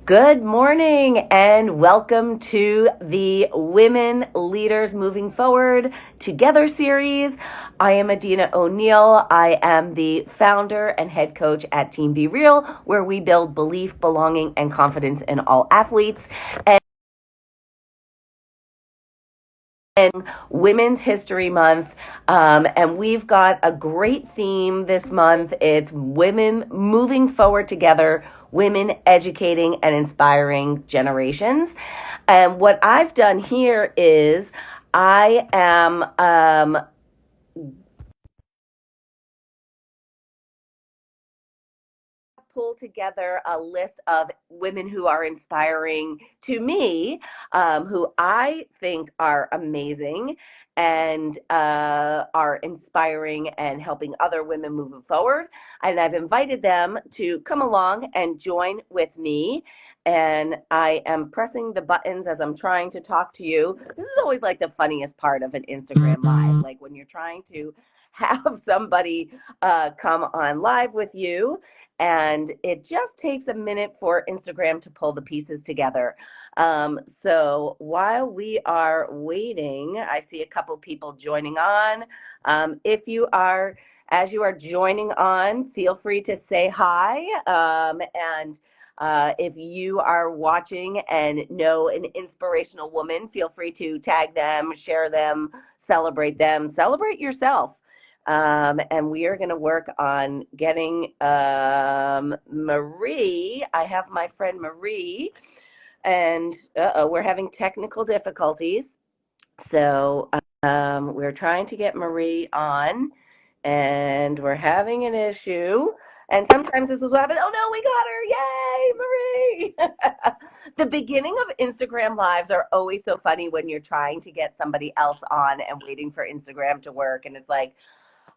Good morning and welcome to the Women Leaders Moving Forward Together series. I am Adina O'Neill. I am the founder and head coach at Team Be Real, where we build belief, belonging, and confidence in all athletes. And Women's History Month, and we've got a great theme this month. It's women moving forward together, women educating and inspiring generations. And what I've done here is I am pull together a list of women who are inspiring to me, who I think are amazing and are inspiring and helping other women move forward. And I've invited them to come along and join with me. And I am pressing the buttons as I'm trying to talk to you. This is always like the funniest part of an Instagram live, like when you're trying to have somebody come on live with you, and it just takes a minute for Instagram to pull the pieces together. So while we are waiting, I see a couple people joining on. If you are, as you are joining on, feel free to say hi. And if you are watching and know an inspirational woman, feel free to tag them, share them, celebrate yourself. And we are going to work on getting Marie. I have my friend Marie, and we're having technical difficulties. So we're trying to get Marie on, and we're having an issue. And sometimes this is what happens. Oh no, we got her! Yay, Marie! The beginning of Instagram lives are always so funny when you're trying to get somebody else on and waiting for Instagram to work, and it's like,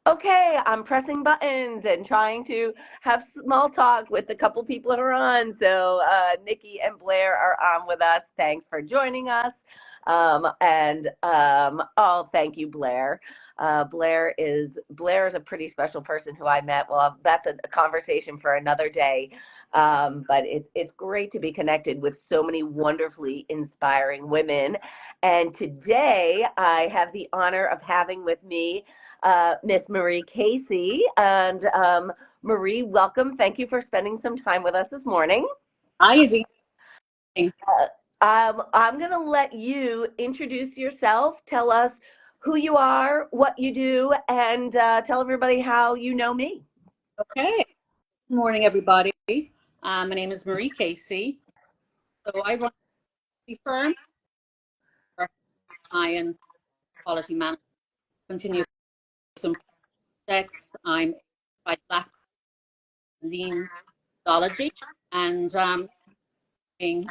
okay, I'm pressing buttons and trying to have small talk with the couple people who are on. So Nikki and Blair are on with us. Thanks for joining us. Oh, thank you, Blair. Blair is a pretty special person who I met. Well, that's a conversation for another day. But it's great to be connected with so many wonderfully inspiring women. And today I have the honor of having with me Miss Marie Casie. And Marie, welcome. Thank you for spending some time with us this morning. Hi, Adina. I'm going to let you introduce yourself, tell us who you are, what you do, and tell everybody how you know me. Okay. Good morning, everybody. My name is Marie Casie. So I run a firm for science, quality management, continuous projects. I'm by Black lean methodology and being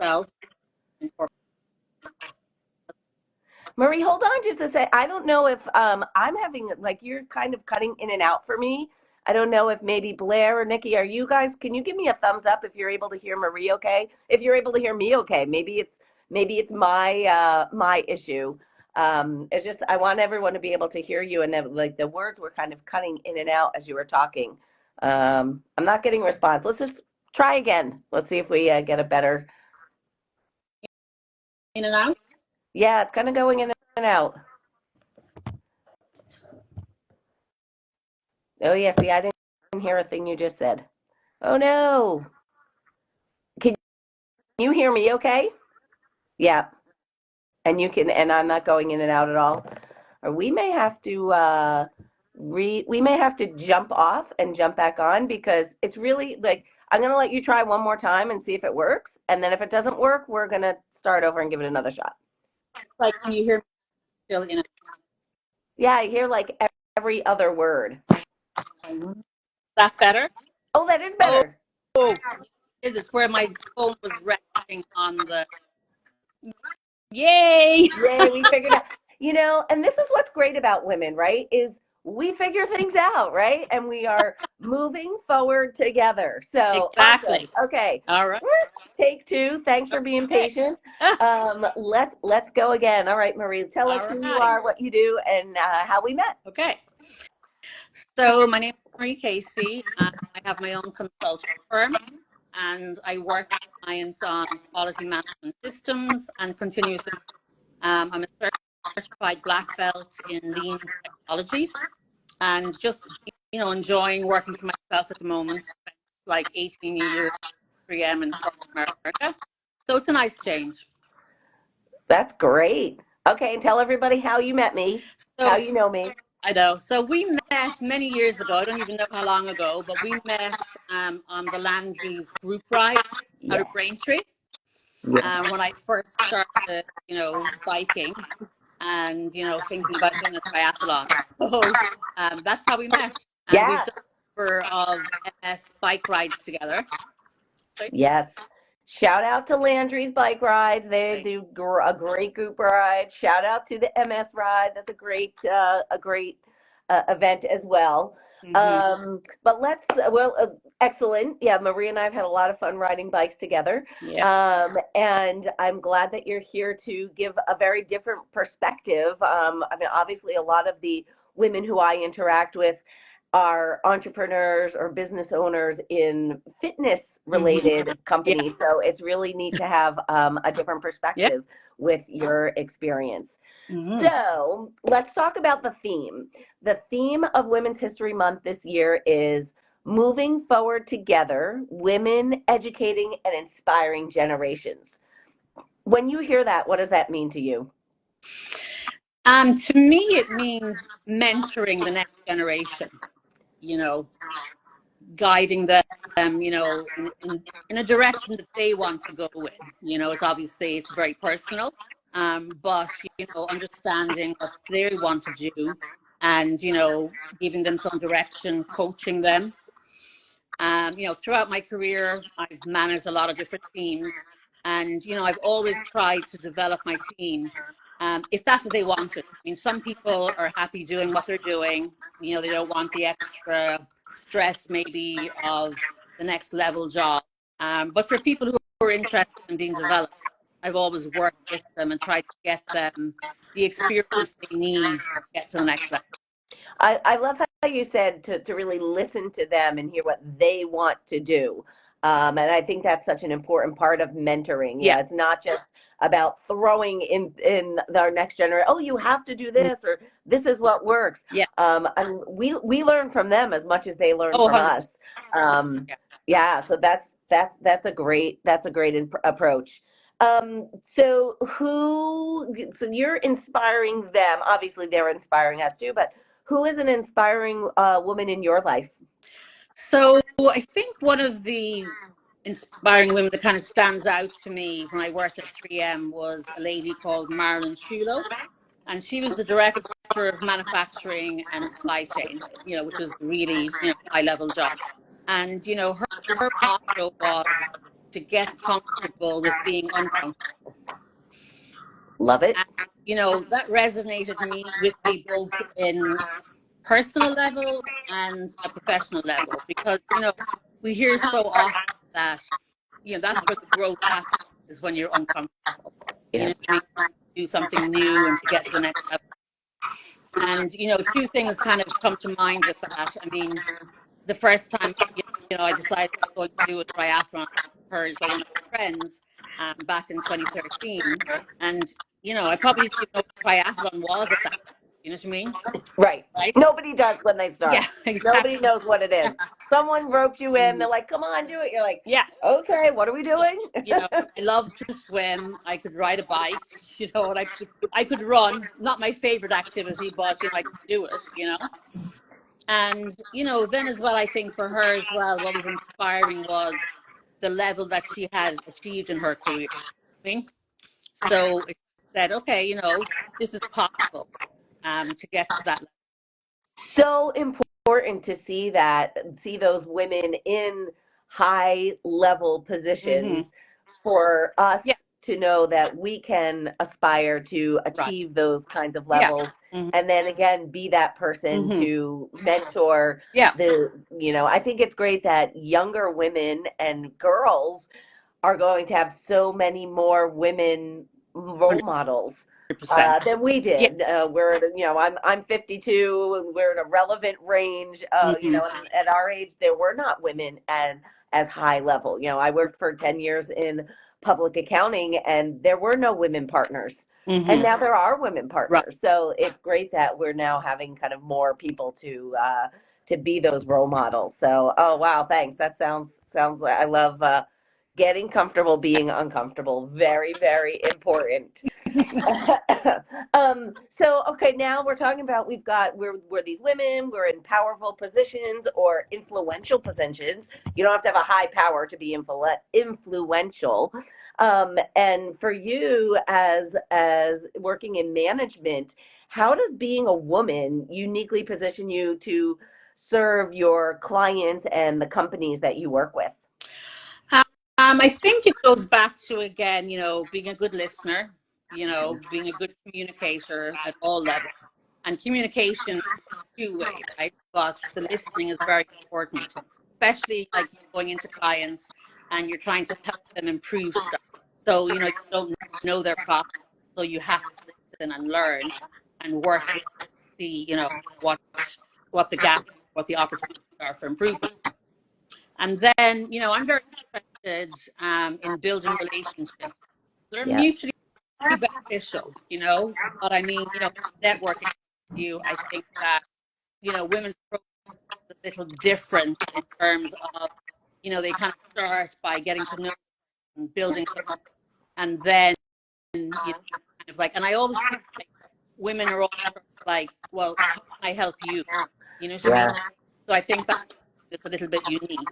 self and corporate. Marie, hold on just a sec. I don't know if I'm having, like, you're kind of cutting in and out for me. I don't know if maybe Blair or Nikki, are you guys, can you give me a thumbs up if you're able to hear Marie okay? If you're able to hear me okay, maybe it's my issue. It's just I want everyone to be able to hear you, and then, like, the words were kind of cutting in and out as you were talking. I'm not getting a response. Let's just try again. Let's see if we get a better. In and out. Yeah, it's kind of going in and out. Oh, yeah, see, I didn't hear a thing you just said. Oh, no. Can you hear me okay? Yeah. And and I'm not going in and out at all. Or we may have to we may have to jump off and jump back on, because it's really like, I'm going to let you try one more time and see if it works. And then if it doesn't work, we're going to start over and give it another shot. Like, can you hear me still in? Yeah, I hear like every other word. Is that better? Oh, that is better. Oh, is this where my phone was resting on the. Yay! Yay, we figured out. And this is what's great about women, right? Is we figure things out, right? And we are moving forward together. So awesome. Exactly. Okay. All right. Take two. Thanks for being Okay. patient. Let's go again. All right, Marie, tell us All who you right. are, what you do, and how we met. Okay. So my name is Marie Casie. I have my own consulting firm. and I work with clients on quality management systems and continuous improvement. I'm a certified black belt in lean technologies, and just enjoying working for myself at the moment. Spent like 18 years 3M in corporate America, so it's a nice change. That's great. Okay, and tell everybody how you met me, how So you know me. I know. So we met many years ago. I don't even know how long ago, but we met on the Landry's group ride out Yeah. of Braintree Yeah. when I first started, biking and thinking about doing a triathlon. So that's how we met, and we've Yeah. done a number of MS bike rides together. Yes. Shout out to Landry's Bike Rides. They do a great group ride. Shout out to the MS Ride. That's a great event as well. Mm-hmm. But excellent. Yeah, Marie and I have had a lot of fun riding bikes together. Yeah. And I'm glad that you're here to give a very different perspective. I mean, obviously, a lot of the women who I interact with are entrepreneurs or business owners in fitness Mm-hmm. related Yeah. companies. So it's really neat to have a different Yeah. perspective with your experience. Mm-hmm. So let's talk about the theme. The theme of Women's History Month this year is moving forward together, women educating and inspiring generations. When you hear that, what does that mean to you? To me, it means mentoring the next generation. You know, guiding them, in a direction that they want to go in. It's obviously it's very personal, but understanding what they want to do, and giving them some direction, coaching them. Throughout my career, I've managed a lot of different teams, and I've always tried to develop my team, if that's what they wanted. I mean, some people are happy doing what they're doing. They don't want the extra stress, maybe, of the next level job. But for people who are interested in being developed, I've always worked with them and tried to get them the experience they need to get to the next level. I love how you said to really listen to them and hear what they want to do. And I think that's such an important part of mentoring. Yeah, It's not just about throwing in our next generation, oh, you have to do mhm, this or this is what works. yeah. And we learn from them as much as they learn Oh, from 100%. us. Um, yeah, so that's a great approach. So so you're inspiring them. Obviously, they're inspiring us too, but who is an inspiring woman in your life? So I think one of the inspiring women that kind of stands out to me when I worked at 3M was a lady called Marilyn Shulo, and she was the director of manufacturing and supply chain, which was really, high level job. And her motto was to get comfortable with being uncomfortable. Love it. And that resonated with me both in personal level and a professional level, because we hear so often that that's where the growth happens, is when you're uncomfortable. Yeah. What I mean, do something new and to get to the next level. And two things kind of come to mind with that. I mean, the first time I decided I was going to do a triathlon, encouraged by one of my friends, back in 2013, and I probably didn't even know what triathlon was at that time. You know what I mean? Right. Right? Nobody does when they Yeah, start. Nobody exactly. knows what it is. Someone roped you in. Mhm. They're like, "Come on, do it." You're like, Yeah. "Okay, what are we Yeah. doing?" I loved to swim. I could ride a bike, and I could run. Not my favorite activity, but I could do it. And then as well, I think for her as well, what was inspiring was the level that she had achieved in her career. I mean, so it said, okay, this is possible, to get to that So important to see those women in high level level. Hmm. positions for us Yeah. to know that we can aspire to Right. achieve those kinds of Yeah. levels, Hmm. and then again be that person Hmm. to mentor Yeah. I think it's great that younger women and girls are going to have so many more women role models 100%. than we Yeah. did. We're at, I'm 52. We're in a relevant range. Hmm. At our age, there were not women, and as high level. I worked for 10 years in public accounting, and there were no women partners. And now there are women Right. partners. So it's great that we're now having kind of more people to be those role models. So, oh wow, thanks. That sounds like I love getting comfortable being uncomfortable. Very, very important. So okay, now we're talking about we're these women, we're in powerful positions or influential positions. You don't have to have a high power to be influential. And for you as working in management, how does being a woman uniquely position you to serve your clients and the companies that you work with? I think it goes back to, again, being a good listener, being a good communicator at all levels. And communication is two-way, right? But the listening is very important, especially like going into clients and you're trying to help them improve stuff. So, you don't know their process, so you have to listen and learn and work with what the gap, what the opportunities are for improvement. And then, I'm very interested in building relationships that are Yeah. mutually beneficial, But I mean, networking you, I think that, women's programs are a little different in terms of, they kind of start by getting to know and building them up. And then, kind of like, and I always feel like women are all like, well, how can I help you? You know what I mean? Yeah. So I think that it's a little bit unique.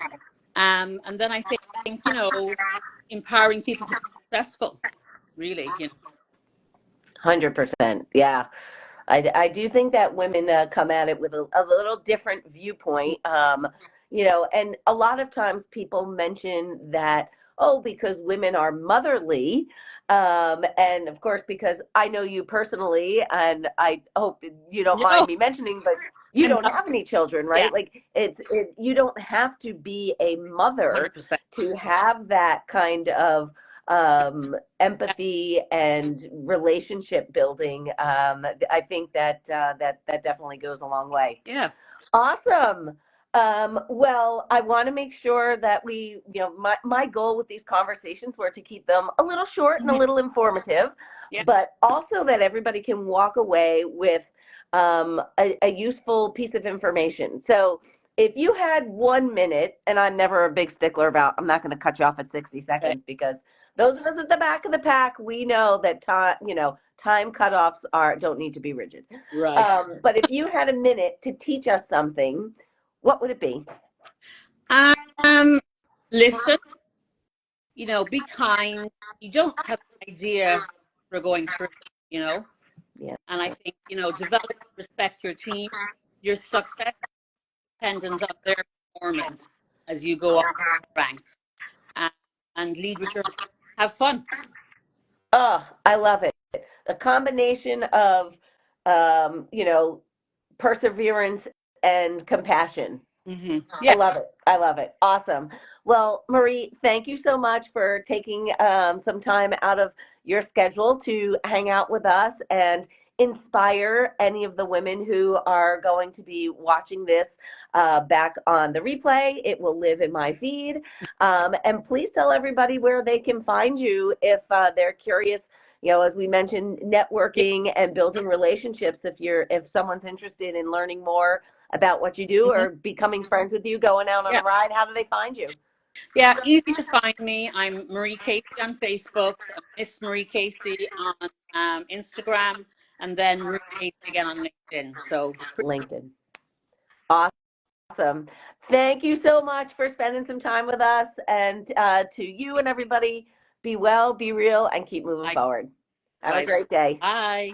And then I think, empowering people to be successful, really, 100%. Yeah. I do think that women come at it with a little different viewpoint. And a lot of times people mention that, oh, because women are motherly. And of course, because I know you personally, and I hope you don't mind No, me mentioning, but you I'm don't not. have any children, Yeah, right? Like you don't have to be a mother 100%. to have that kind of empathy and relationship building. I think that definitely goes a long way. Yeah. Awesome. Well, I want to make sure that my goal with these conversations were to keep them a little short and a Mhm. little informative, Yeah. but also that everybody can walk away with a useful piece of information. So if you had 1 minute, and I'm never a big stickler about, I'm not going to cut you off at 60 Right. seconds because those of us at the back of the pack, we know that time cutoffs don't need to be rigid. Right. But if you had a minute to teach us something, what would it be? Um, listen, be kind. You don't have an idea we're going through, you know. Yeah. And I think, develop, respect your team. Your success is dependent on their performance as you go up the ranks. And, and lead with your heart. Have fun. Oh, I love it. A combination of, um, you know, perseverance and compassion. I Yeah. love it. I love it. Awesome. Well, Marie, thank you so much for taking some time out of your schedule to hang out with us and inspire any of the women who are going to be watching this back on the replay. It will live in my feed. And please tell everybody where they can find you if they're curious. As we mentioned, Yeah. networking and building relationships. If someone's interested in learning more about what you do Mhm. or becoming friends with you, going out on a Yeah. ride, how do they find you? Yeah, easy to find me. I'm Marie Casie on Facebook, Miss Marie Casie on Instagram, and then Marie Casie again on LinkedIn. So, LinkedIn. Awesome. Thank you so much for spending some time with us. And to you and everybody, be well, be real, and keep moving forward. Have a likewise. great day. Bye.